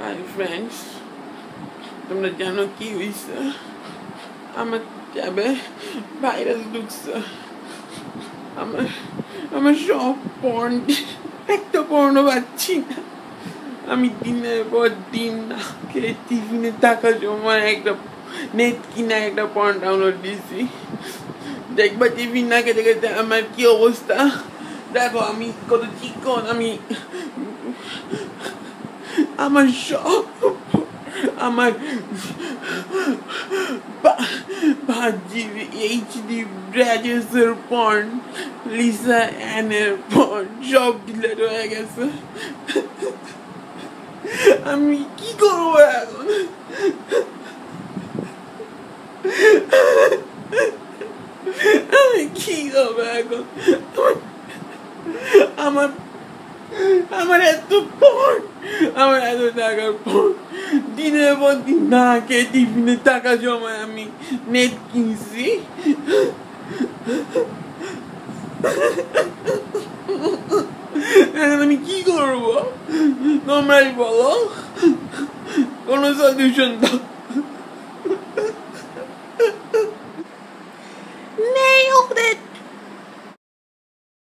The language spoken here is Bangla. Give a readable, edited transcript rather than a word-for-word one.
Hi friends, তোমরা জানো কি হইছে? আমার ট্যাবে ভাইরাস ঢুকছে। আমার সব পর্ন, একটা পর্ন পাচ্ছি না। আমি দিনের পর দিন না খেয়ে টিফিনে টাকা জমা একটা নেট কিনা একটা পর্ন ডাউনলোড দিয়েছি। দেখবা টিফিন না খেতে খেতে আমার কি অবস্থা। দেখো আমি কত চিকন, আমার সব আমার 5 GB HD ব্র্যাজেসের পর্ন, লিসা অ্যানের পর্ন সব ডিলেট হয়ে গেছে। আমি কি করবো এখন? আমি কি করবো এখন? আমার এত পর্ন, আমার এত টাকার পর্ন, দিনের পর দিন না খেয়ে টিফিনে টাকা জমায় আমি নেট কিনছি। আমি কি করবো? তোমরাই বলো, কোনো সলিউশন দাও।